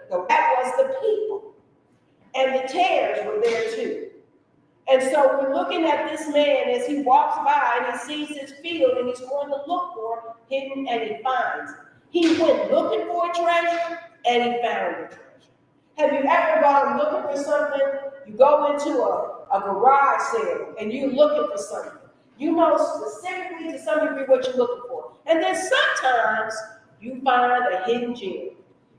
That was the people. And the tares were there too. And so we're looking at this man as he walks by and he sees his field and he's going to look for hidden and he finds. He went looking for a treasure and he found a treasure. Have you ever gone looking for something? You go into a garage sale and you're looking for something. You know specifically to some degree what you're looking for. And then sometimes you find a hidden gem.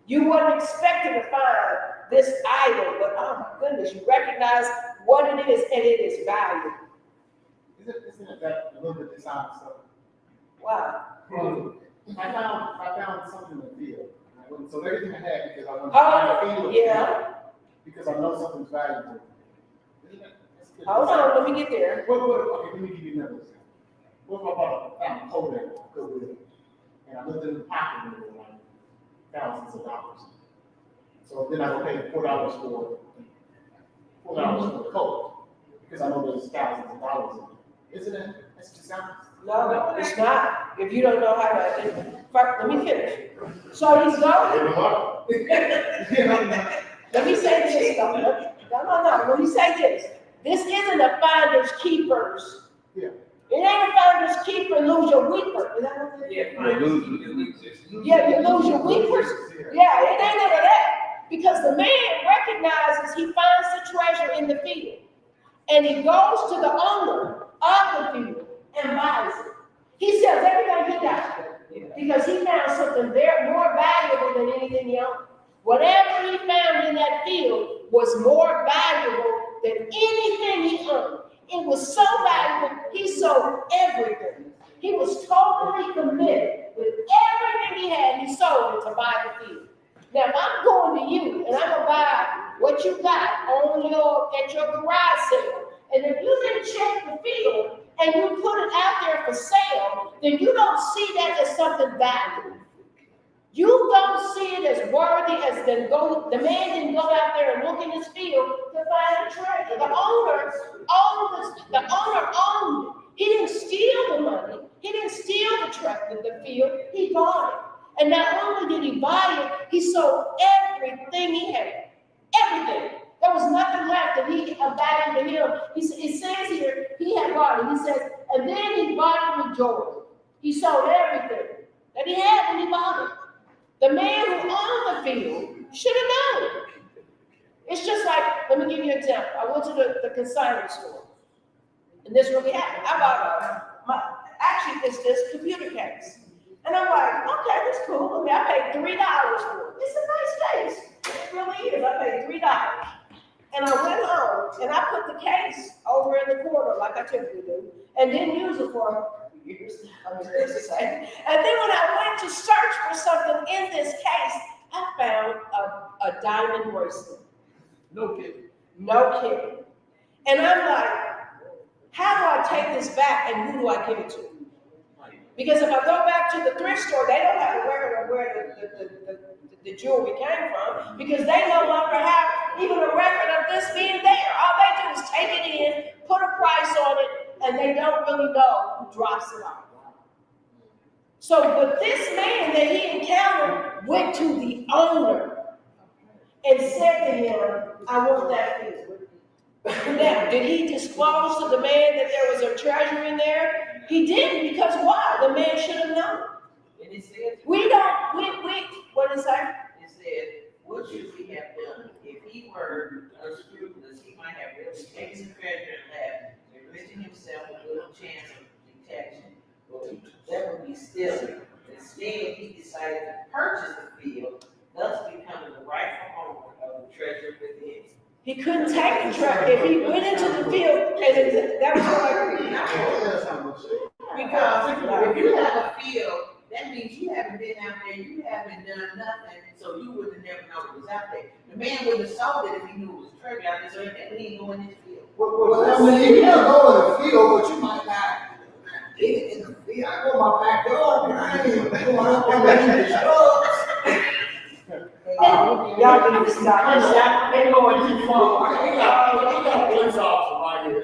You weren't expecting to find this item, but oh my goodness, you recognize what it is and it is valuable. Isn't it that a little bit dishonest? Wow. I found something in the field. So everything I had because I wanted to find a field. Yeah. Because I know something's valuable. Hold on, let me get there. Okay, let me give you another example. What if I found a coat at Goodwill and I looked in the pocket and it was like thousands of dollars. So then I go pay $4 for the coat because I know there's thousands of dollars in it. Isn't it? That's just honest. No, it's not. If you don't know how to, let me finish. So he's going. Let me say this. No. Let me say this. This isn't a finders keepers. Yeah. It ain't a finders keeper, lose your weeper. Is that what it is? Yeah, you lose your weepers. Yeah, it ain't none of that. Because the man recognizes he finds the treasure in the field. And he goes to the owner of the field and buys it. He sells everything he got because he found something there more valuable than anything he owned. Whatever he found in that field was more valuable than anything he owned. It was so valuable, he sold everything. He was totally committed with everything he had. He sold it to buy the field. Now, if I'm going to you and I'm going to buy what you got at your garage sale, and if you didn't check the field and you put it out there for sale, then you don't see that as something valuable. You don't see it as worthy as the man didn't go out there and look in his field to find the treasure. The owner owned it. He didn't steal the money. He didn't steal the field. He bought it. And not only did he buy it, he sold everything he had. Everything. There was nothing left that he of value to him. It says here, he had bought it. He says, and then he bought it with joy. He sold everything that he had and he bought it. The man who owned the field should have known. It's just like, let me give you an example. I went to the consignment store. And this really happened. I bought it's this computer case. And I'm like, okay, that's cool. I mean, I paid $3 for it. It's a nice case. It really is. I paid $3. And I went home and I put the case over in the corner like I typically do and didn't use it for years. And then when I went to search for something in this case, I found a diamond bracelet. No kidding. No kidding. And I'm like, how do I take this back and who do I give it to? Because if I go back to the thrift store, they don't have where the jewelry came from because they no longer have even a record of this being there. All they do is take it in, put a price on it, and they don't really know who drops it off. So, but this man that he encountered went to the owner and said to him, I want that field. Now, did he disclose to the man that there was a treasure in there? He didn't, because why? The man should have known. And it says, what is that? It said, what should he have done? If he were unscrupulous, he might have really taken the treasure and left, enriching himself with little chance of detection. But that would be stealing. Instead, he decided to purchase the field, thus becoming the rightful owner of the treasure within. He couldn't take the treasure. If he went into the field, and that was what I agreed. Because if you have a field, that means you haven't been out there, you haven't done nothing, so you would have never known it was out there. The man would have sold it if he knew it was treasure out there, so he didn't go in his field. Well, I mean, you can go in the field, but you might not get it in the field. I go in my backyard, and I ain't even going up there making the shrubs. Y'all need to stop. They're going too far. We got police officer right here.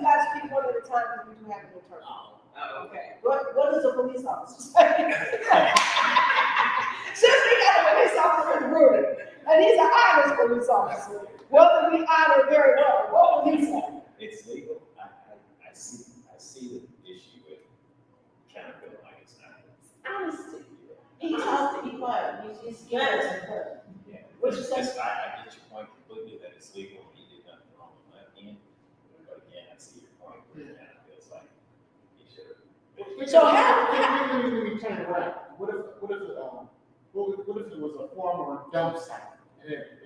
Let's speak one at a time because we do have an interpreter. What does a police officer say? Since we got a police officer in the room, and he's an honest police officer, whether we honor very well, what will he say? It's legal. I see the issue with kind of feeling like it's not. Honesty. He talked to be quiet, he's scared of her. Yeah. Which It's is- just, I get your point completely that it's legal. He did nothing wrong on that end. But again, I see your point. It kind of feels like he should have. So how- Let me turn it around. What if it was a former dump site? And it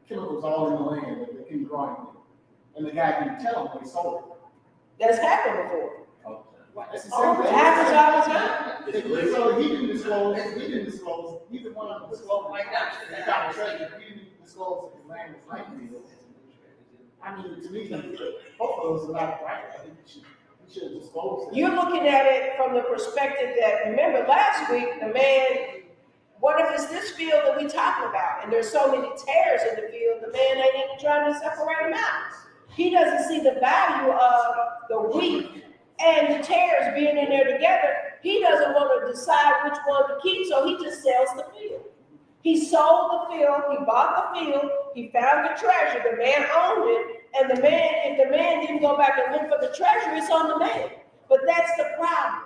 chemicals all in the land that they couldn't grow anything. And the guy didn't tell him when he sold it. That's happened before. It's the Oh, same it thing. happens all the time. So he didn't disclose, neither one of them disclosed. Like that. He got the treasure, he didn't disclose that his land was landfill. I mean, to me, both of those are not right. I think we should have disclosed that. You're looking at it from the perspective that, remember last week, the man, what if it's this field that we talking about, and there's so many tares in the field, the man ain't even trying to separate them out. He doesn't see the value of the wheat and the tares being in there together. He doesn't want to decide which one to keep, so he just sells the field. He sold the field, he bought the field, he found the treasure, the man owned it, and the man, if the man didn't go back and look for the treasure, it's on the man. But that's the problem.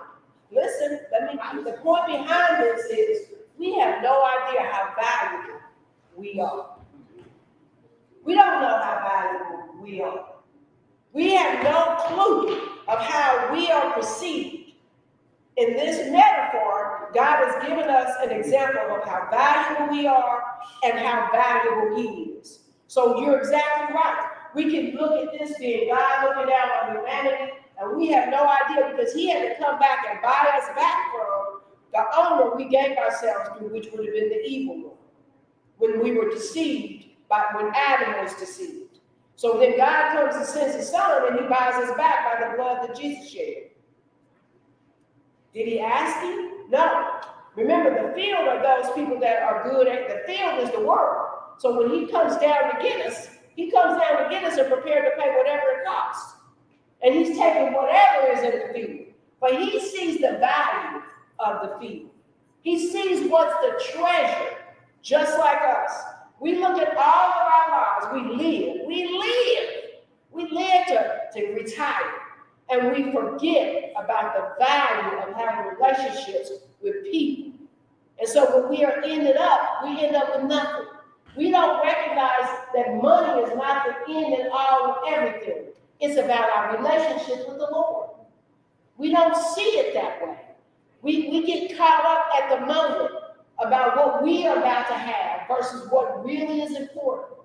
Listen, the point behind this is we have no idea how valuable we are. We don't know how valuable we are. We have no clue of how we are perceived. In this metaphor, God has given us an example of how valuable we are and how valuable He is. So you're exactly right. We can look at this being God looking down on humanity, and we have no idea because He had to come back and buy us back from the owner we gave ourselves to, which would have been the evil one, when we were deceived when Adam was deceived. So then God comes and sends His Son, and He buys us back by the blood that Jesus shed. Did He ask Him? No. Remember, the field are those people that are good at, the field is the world. So when He comes down to get us, He comes down to get us and prepared to pay whatever it costs. And He's taking whatever is in the field. But He sees the value of the field. He sees what's the treasure, just like us. We look at all of our lives, we live to retire. And we forget about the value of having relationships with people. And so when we are ended up, we end up with nothing. We don't recognize that money is not the end and all of everything. It's about our relationship with the Lord. We don't see it that way. We get caught up at the moment about what we are about to have versus what really is important.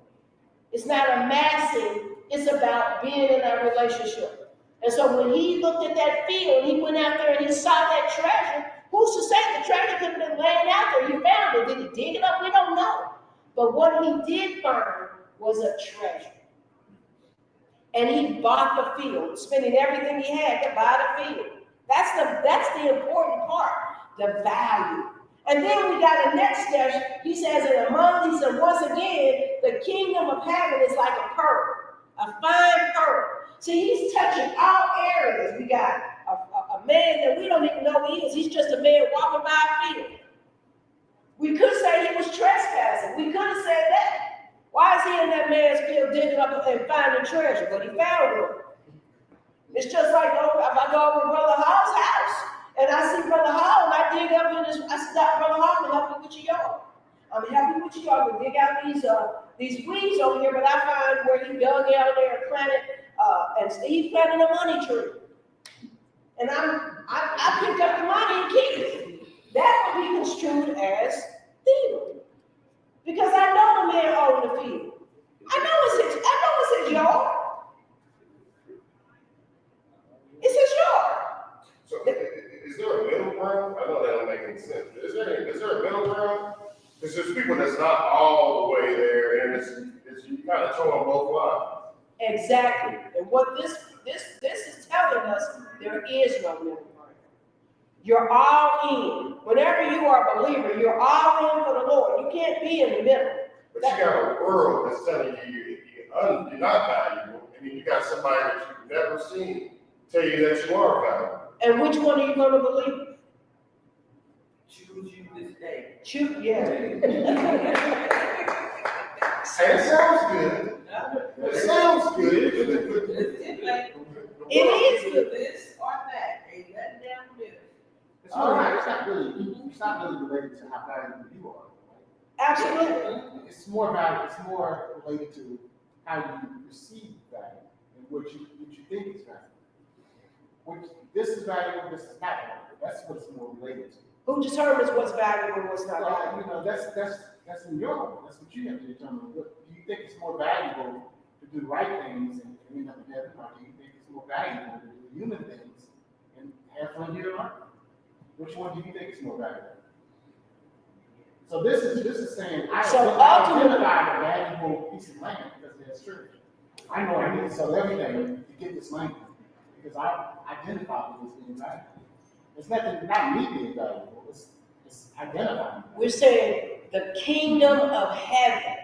It's not amassing, it's about being in a relationship. And so when He looked at that field, He went out there and He saw that treasure. Who's to say the treasure could have been laying out there? He found it. Did He dig it up? We don't know. But what He did find was a treasure. And He bought the field, spending everything He had to buy the field. That's the important part, the value. And then we got a next step. He says, once again, the kingdom of heaven is like a pearl, a fine pearl. See, He's touching all areas. We got a man that we don't even know who He is. He's just a man walking by a field. We could say he was trespassing. We could have said that. Why is he in that man's field digging up and finding treasure? But he found one. It's just like if I go over to Brother Hall's house and I see Brother Hall and I dig up in his, I stop Brother Hall and help me with your yard. I'm happy with your yard to dig out these weeds over here, but I find where he dug out there and planted, and he planted a money tree. And I picked up the money and keep it. That would be construed as thieving. Because I know the man owned the field. I know it's his yard. It's his yard. So is there a middle ground? I know that don't make any sense. Is there a middle ground? Because there's people that's not all the way there, and it's you kind of towing both lines. Exactly. And what this is telling us, there is no middle ground. You're all in. Whenever you are a believer, you're all in for the Lord. You can't be in the middle. But you got a world that's telling you you're not valuable, and then you got somebody that you've never seen tell you that you are valuable. And which one are you gonna believe? Choose you this day. Shoot, yeah. Hey, it sounds good. It sounds good. It is good. This or that, ain't nothing down the middle. It's not really related to how valuable you are. Absolutely. It's more related to how you perceive value and what you think is valuable. Which, this is valuable, this is not valuable. That's what it's more related to. Who determines what's valuable and what's not Well, valuable? that's in your own. That's what you have to determine. What do you think it's more valuable to do the right things and end up in heaven, or do you think it's more valuable to do human things and have fun here on earth? Which one do you think is more valuable? So this is saying I identify a valuable piece of land because that's true. I know I need to sell everything to get this land because I identify it as being valuable. It's not me being valuable. It's identifying. We're saying the kingdom of heaven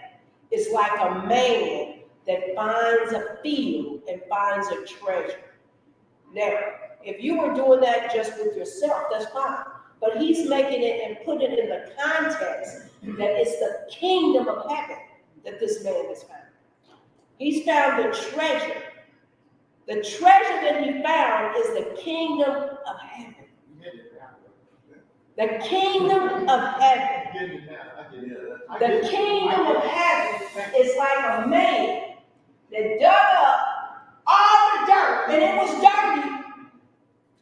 is like a man that finds a field and finds a treasure. Now, if you were doing that just with yourself, that's fine. But he's making it and putting it in the context that it's the kingdom of heaven that this man has found. He's found the treasure. The treasure that he found is the kingdom of heaven. The kingdom of heaven. The kingdom of heaven is like a man that dug up all the dirt, and it was dirty.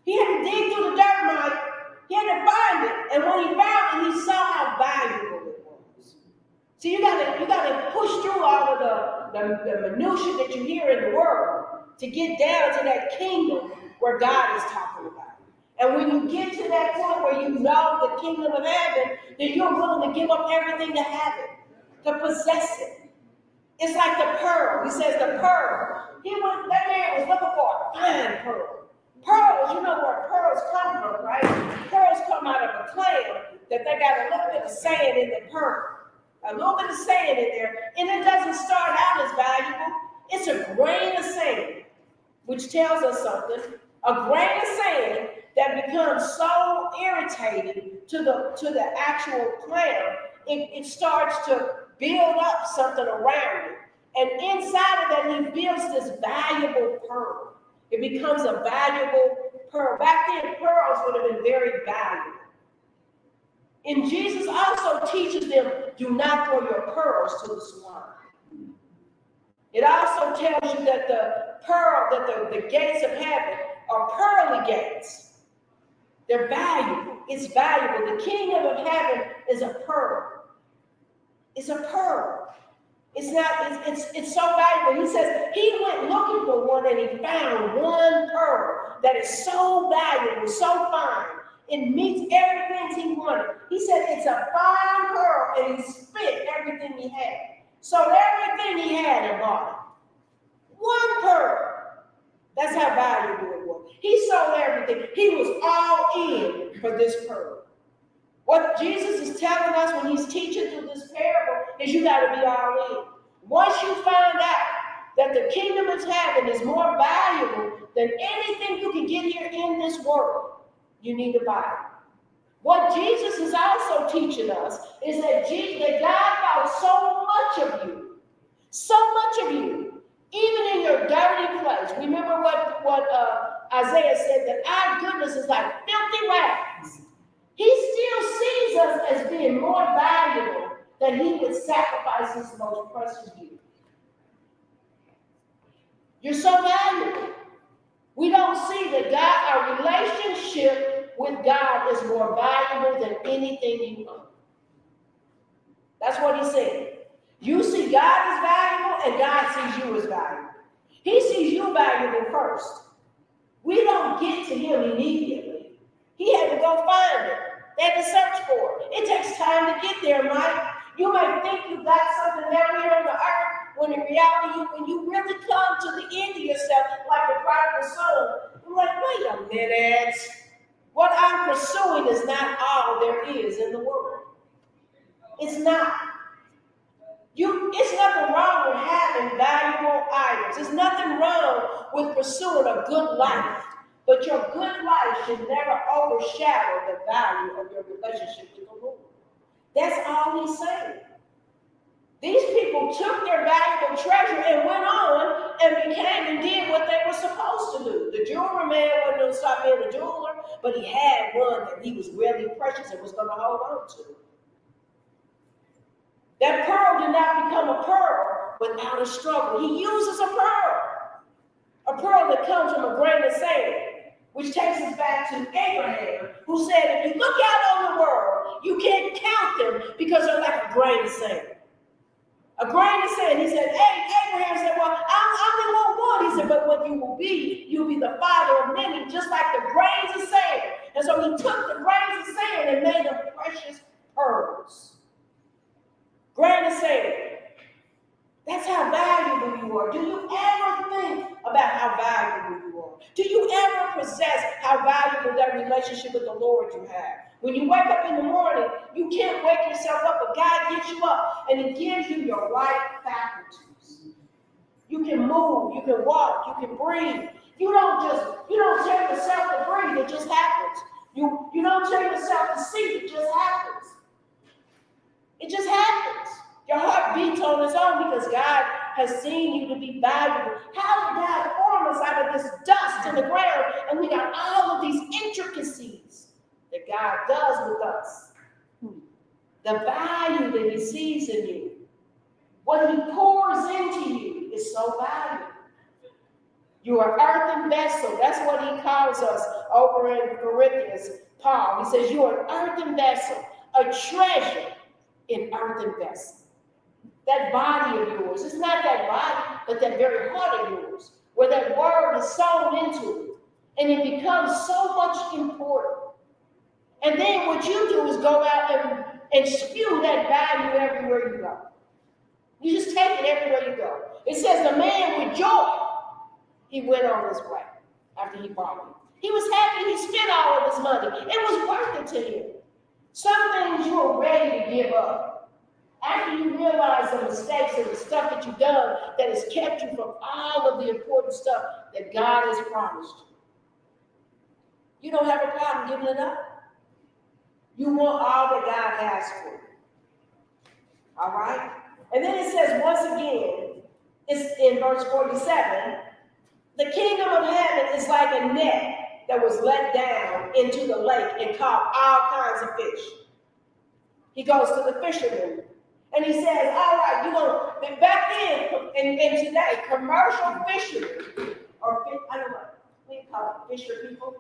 He had to dig through the dirt, Mike. He had to find it, and when he found it, he saw how valuable it was. So you gotta push through all of the minutiae that you hear in the world to get down to that kingdom where God is talking about. And when you get to that point where you know the kingdom of heaven, then you're willing to give up everything to have it, to possess it. It's like the pearl. He says the pearl. That man was looking for a fine pearl. Pearls, you know where pearls come from, right? Pearls come out of a clam that they got a little bit of sand in the pearl. A little bit of sand in there. And it doesn't start out as valuable. It's a grain of sand, which tells us something. A grain of sand that becomes so irritated to the actual clam, it starts to build up something around it. And inside of that, he builds this valuable pearl. It becomes a valuable pearl. Back then, pearls would have been very valuable. And Jesus also teaches them, do not throw your pearls to the swine. It also tells you that the gates of heaven are pearly gates. They're valuable. It's valuable. The kingdom of heaven is a pearl. It's a pearl. It's so valuable. He says he went looking for one and he found one pearl that is so valuable, so fine. It meets everything he wanted. He said it's a fine pearl and he spent everything he had. Sold everything he had and bought it. One pearl. That's how valuable it was. He sold everything. He was all in for this pearl. What Jesus is telling us when he's teaching through this parable is you got to be all in. Once you find out that the kingdom of heaven is more valuable than anything you can get here in this world, you need to buy it. What Jesus is also teaching us is that God thought so much of you, even in your dirty place. Remember what Isaiah said, that our goodness is like filthy rags. He still sees us as being more valuable than he would sacrifice his most precious gift. You're so valuable. We don't see that our relationship with God is more valuable than anything you own. That's what he said. You see God as valuable and God sees you as valuable. He sees you valuable first. We don't get to him immediately. He had to go find it. They had to search for it. It takes time to get there, Mike. You might think you got something down here on the earth, when in reality, when you really come to the end of yourself, like the prodigal son, you're like, wait a minute. What I'm pursuing is not all there is in the world. It's not. It's nothing wrong with having valuable items. There's nothing wrong with pursuing a good life. But your good life should never overshadow the value of your relationship with the Lord. That's all he's saying. These people took their valuable treasure and went on and became and did what they were supposed to do. The jewelry man wasn't going to stop being a jeweler, but he had one that he was really precious and was going to hold on to. That pearl did not become a pearl without a struggle. He uses a pearl that comes from a grain of sand, which takes us back to Abraham, who said, if you look out on the world, you can't count them because they're like a grain of sand. A grain of sand. He said, hey, Abraham said, well, I only want one. He said, but what you will be, you'll be the father of many, just like the grains of sand. And so he took the grains of sand and made them precious pearls. Grain of sand. That's how valuable you are. Do you ever think about how valuable you are? Do you ever possess how valuable that relationship with the Lord you have? When you wake up in the morning, you can't wake yourself up, but God gets you up and He gives you your right faculties. You can move, you can walk, you can breathe. You don't tell yourself to breathe, it just happens. You don't tell yourself to see, it just happens. It just happens. Your heart beats on its own because God has seen you to be valuable. How did God form us out of this dust in the ground? And we got all of these intricacies that God does with us. The value that He sees in you. What He pours into you is so valuable. You are earthen vessel. That's what he calls us over in Corinthians, Paul. He says you are an earthen vessel, a treasure in earthen vessel. That body of yours, it's not that body, but that very heart of yours, where that word is sown into it, and it becomes so much important. And then what you do is go out and spew that value everywhere you go. You just take it everywhere you go. It says the man with joy, he went on his way after he bought it. He was happy he spent all of his money. It was worth it to him. Some things you are ready to give up. After you realize the mistakes and the stuff that you've done that has kept you from all of the important stuff that God has promised you. You don't have a problem giving it up. You want all that God has for you. All right? And then it says once again, it's in verse 47, the kingdom of heaven is like a net that was let down into the lake and caught all kinds of fish. He goes to the fishermen and he says, all right, you know, back then and today, commercial fishermen, or I don't know, what do you call it, fisher people?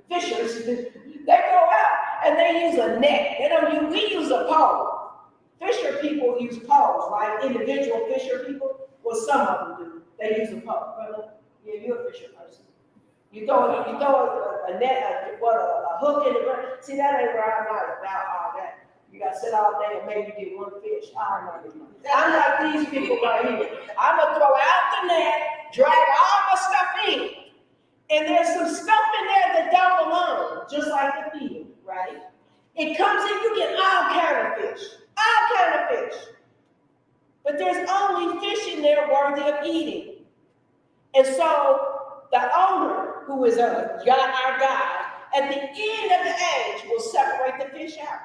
Fishers, they go out and they use a net. They don't use, we use a pole. Fisher people use poles, right? Individual fisher people, well, some of them do. They use a pole. Brother, yeah, you're a fisher person. You throw a net, a hook in the ground. See, that ain't where I'm at about all that. You got to sit all day and maybe get one fish. I'm like these people right here. I'm going to throw out the net, drag all my stuff in. And there's some stuff in there that don't belong, just like the field, right? It comes in, you get all kind of fish. All kind of fish. But there's only fish in there worthy of eating. And so the owner, who is our God, at the end of the age will separate the fish out.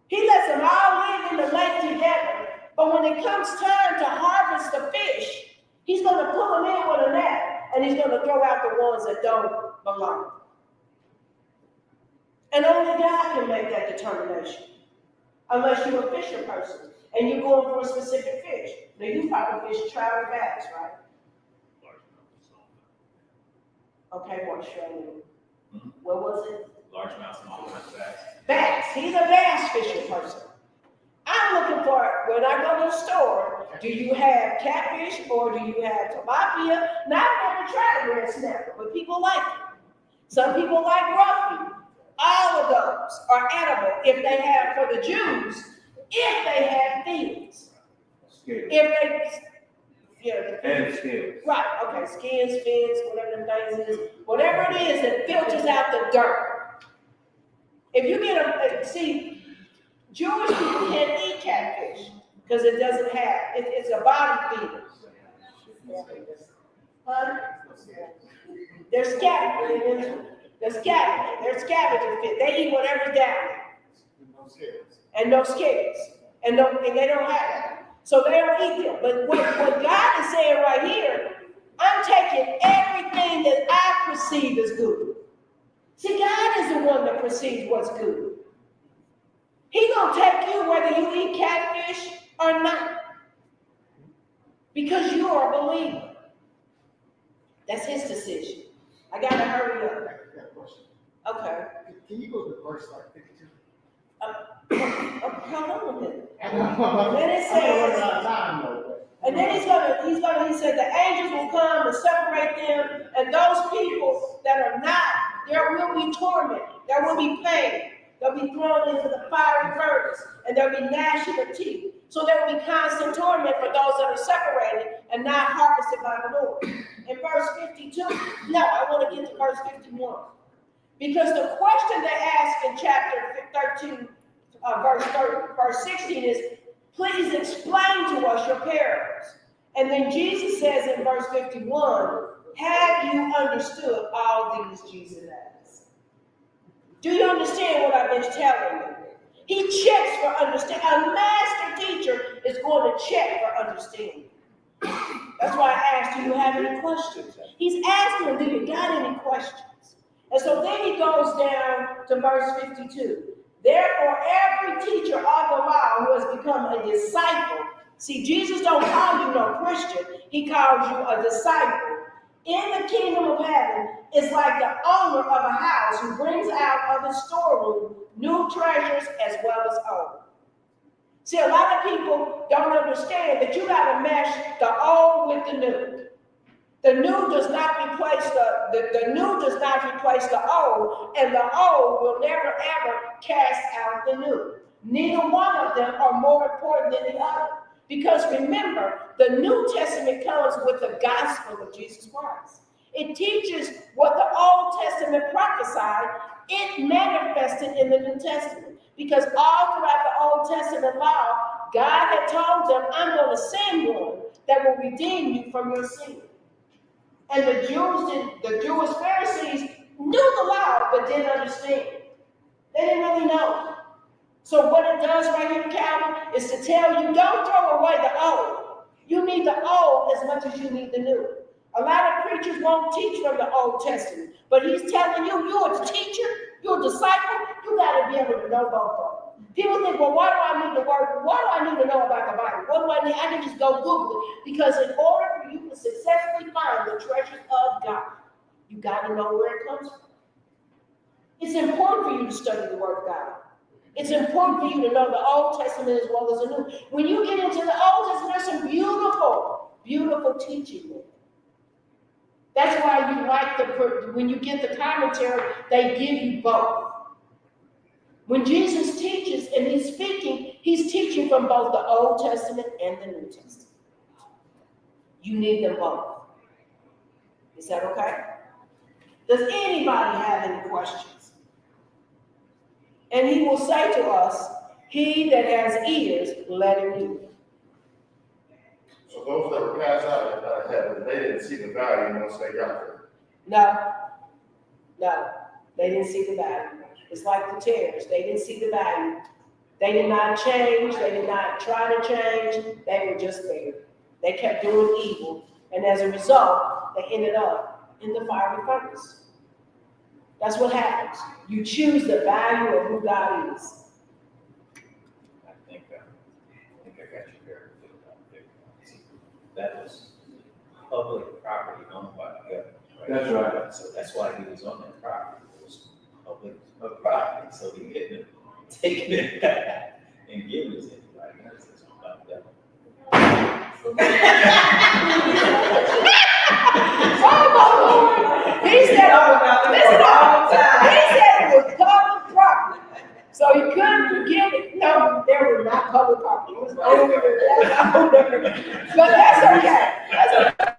He lets them all live in the lake together, but when it comes time to harvest the fish, he's going to pull them in with a net, and he's going to throw out the ones that don't belong. And only God can make that determination, unless you're a fisher person, and you're going for a specific fish. Now, you probably fish trout bass, right? Okay, what Australian? What was it? Largemouth, smallmouth bass. Bass. He's a bass fishing person. I'm looking for, when I go to the store, do you have catfish or do you have tilapia? Now, I've never tried a red snapper, but people like it. Some people like roughy. All of those are edible if they have, for the Jews, if they have fins. Scales. If they, yeah, And scales. right, okay, skins, fins, whatever the things is, whatever it is that filters out the dirt. If you get see, Jewish people can't eat catfish because it doesn't have, it's a body feeder. Huh? They're scavengers. They're scavengers. They're scavenger fish. They eat whatever's down there. No scales. And no scales. And they don't have it. So they don't eat them. But what God is saying right here, I'm taking everything that I perceive as good. See, God is the one that perceives what's good. He's going to take you whether you eat catfish or not. Because you are a believer. That's his decision. I got to hurry up. I got a question. Okay. Can you go to verse like 52? Hold on a minute. I know. Then it I know we're says, out of time though. and then he said the angels will come and separate them, and those people that are not, there will be torment, there will be pain, they'll be thrown into the fiery furnace, and there'll be gnashing of teeth. So there will be constant torment for those that are separated and not harvested by the Lord. In verse 52, no, I want to get to verse 51. Because the question they ask in chapter 13, verse 16 is, please explain to us your parables. And then Jesus says in verse 51, have you understood all these, Jesus asks. Do you understand what I've been telling you? He checks for understanding. A master teacher is going to check for understanding. That's why I asked, do you have any questions? He's asking, do you got any questions? And so then he goes down to verse 52. Therefore, every teacher of the law who has become a disciple, see, Jesus don't call you no Christian, he calls you a disciple. In the kingdom of heaven is like the owner of a house who brings out of his storeroom new treasures as well as old. See, a lot of people don't understand that you got to mesh the old with the new. The new does not replace the new does not replace the old, and the old will never ever cast out the new. Neither one of them are more important than the other. Because remember, the New Testament comes with the gospel of Jesus Christ. It teaches what the Old Testament prophesied, it manifested in the New Testament. Because all throughout the Old Testament law, God had told them, I'm going to send one that will redeem you from your sin. And the Jewish Pharisees knew the law, but didn't understand. They didn't really know. So what it does right here, Calvin, is to tell you, don't throw away the old. You need the old as much as you need the new. A lot of preachers won't teach from the Old Testament, but he's telling you, you're a teacher, you're a disciple, you got to be able to know both of them. People think, well, why do I need the word? Why do I need to know about the Bible? What do I need? I can just go Google it. Because in order for you to successfully find the treasures of God, you got to know where it comes from. It's important for you to study the Word of God. It's important for you to know the Old Testament as well as the New. When you get into the Old Testament, there's some beautiful, beautiful teaching there. That's why you like when you get the commentary, they give you both. When Jesus teaches and he's teaching from both the Old Testament and the New Testament. You need them both. Is that okay? Does anybody have any questions? And he will say to us, he that has ears, let him hear. So those that were cast out of heaven, they didn't see the value once they got there. No, they didn't see the value. It's like the tares. They didn't see the value. They did not change. They did not try to change. They were just there. They kept doing evil. And as a result, they ended up in the fiery furnace. That's what happens. You choose the value of who God is. I think I got you very good. That was public property owned by the government. Right? That's right. So that's why he was on that property. It was public property, so he couldn't have taken it back and given it to anybody else. It's about that. He said it was public property. So he couldn't give it. No, there was not public property. It was owner. But that's okay. That's okay.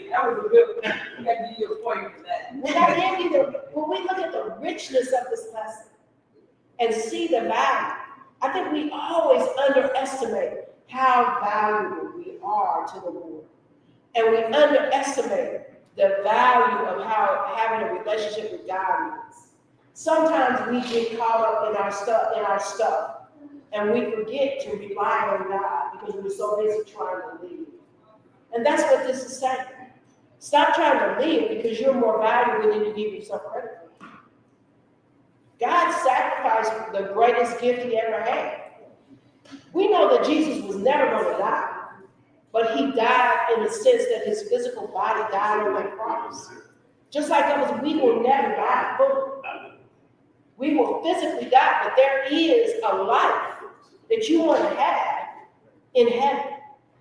That was a good one. You got to give you a point for that. When we look at the richness of this lesson and see the value, I think we always underestimate how valuable we are to the Lord. And we underestimate the value of how having a relationship with God is. Sometimes we get caught up in our stuff, and we forget to rely on God because we're so busy trying to live. And that's what this is saying. Stop trying to live because you're more valuable than you give yourself credit for. God sacrificed the greatest gift he ever had. We know that Jesus was never going to die, but he died in the sense that his physical body died on that cross. Just like us, we will never die fully. We will physically die, but there is a life that you want to have in heaven.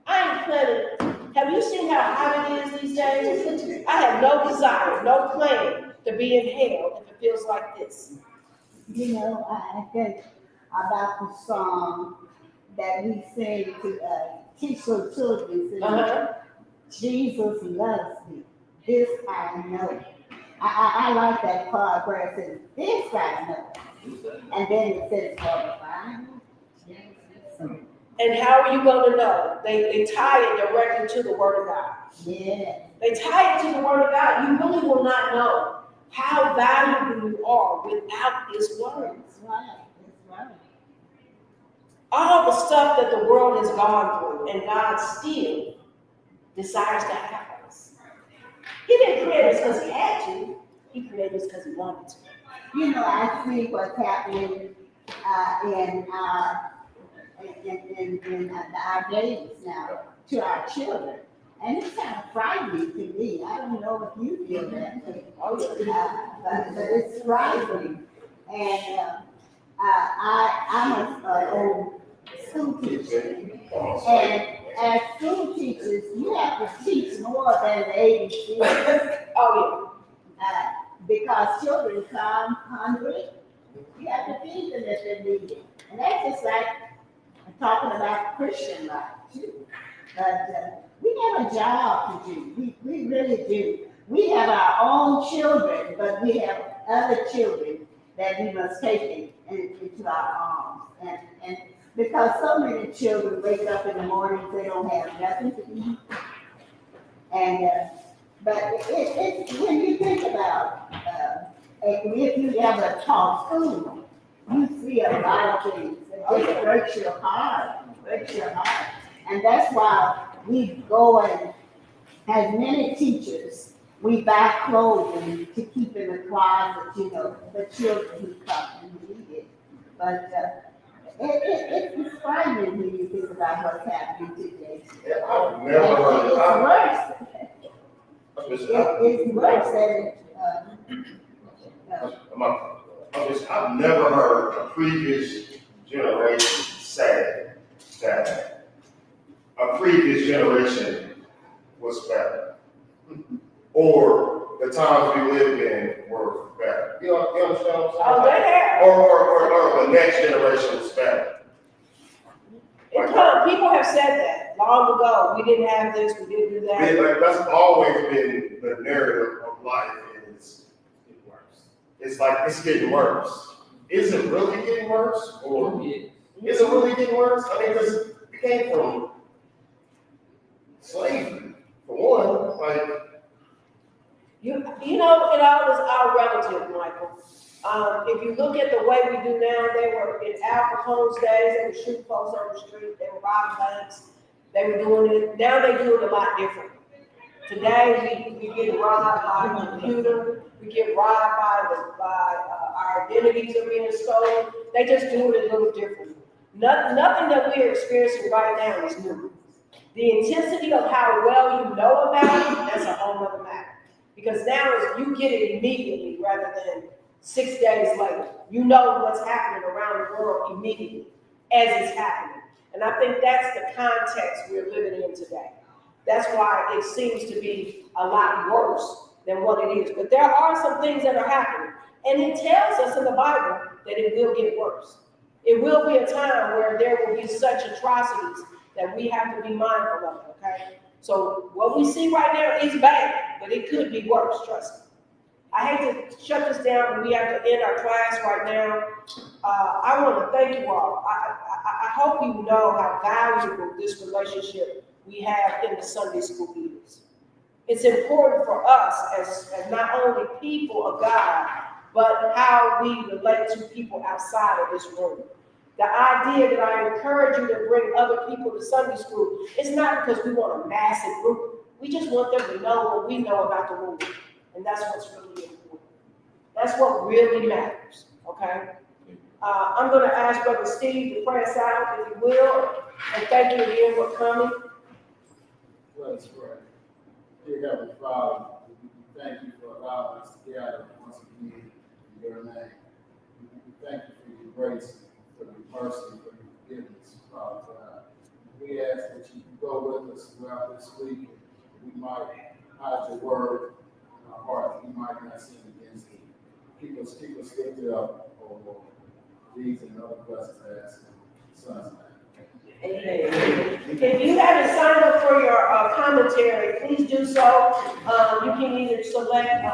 I ain't planning. Have you seen how hot it is these days? I have no desire, no plan to be in hell if it feels like this. You know, I think about the song that we sing to teach little children. Jesus loves me. This I know. I like that part where it says, this I know. And then it says, for the Bible. And how are you going to know? They tie it directly to the Word of God. Yeah. They tie it to the Word of God. You really will not know how valuable you are without His Word. That's right. That's right. All the stuff that the world has gone through, and God still desires to have us. He didn't create us because He had to. He created us because He wanted to. You know, I see what's happening in our days now to our children. And it's kind of frightening to me. I don't know if you feel that way. But it's frightening. And I'm an old school teacher. And as school teachers, you have to teach more than the ABC. Oh, Because children come hungry. You have to feed them if they need it. And that's just like talking about Christian life too. But we have a job to do. We really do. We have our own children, but we have other children that we must take into our arms. And because so many children wake up in the morning, they don't have nothing to eat. And but it's when you think about if you ever taught school, you see a lot of things. It just breaks your heart. And that's why we go and, as many teachers, we buy clothing to keep in the closet, you know, the children who come and need it. But it's frightening when you think about what's happening today. Yeah, I've never heard It's worse than I've never heard a previous generation say that a previous generation was better, or the times we lived in were better. You understand what I'm saying? Oh, they have. Or the next generation was better. People have said that long ago. We didn't have this, we didn't do that. Like, that's always been the narrative of life. It's like it's getting worse. Is it really getting worse, or is it really getting worse? I mean, because we came from slavery for one. Like You know, it all is all relative, Michael. If you look at the way we do now, they were in Al Capone's days, they were shooting folks on the street, they were robbing banks, they were doing it. Now they do it a lot different. Today, we get robbed by a computer, we get robbed by our identities are being stolen. They just do it a little different. Nothing that we're experiencing right now is new. The intensity of how well you know about it, that's a whole other matter. Because now you get it immediately rather than 6 days later. You know what's happening around the world immediately as it's happening. And I think that's the context we're living in today. That's why it seems to be a lot worse than what it is. But there are some things that are happening. And it tells us in the Bible that it will get worse. It will be a time where there will be such atrocities that we have to be mindful of, okay? So what we see right now is bad, but it could be worse, trust me. I hate to shut this down, but we have to end our class right now. I want to thank you all. I hope you know how valuable this relationship we have in the Sunday school is. It's important for us as not only people of God, but how we relate to people outside of this room. The idea that I encourage you to bring other people to Sunday school is not because we want a massive group. We just want them to know what we know about the Lord. And that's what's really important. That's what really matters, okay? I'm going to ask Brother Steve to pray us out, if you will. And thank you again for coming. Let's pray. Dear Heavenly Father, we thank you for allowing us to gather once again in your name. We thank you for your grace, for your mercy, for your forgiveness, Father God. We ask that you go with us throughout this week, that we might hide your word in our heart, that we might not sin against you. Keep us lifted up, O Lord. These and other blessings I ask in Son's name. Amen. If you haven't signed up for your commentary, please do so. You can either select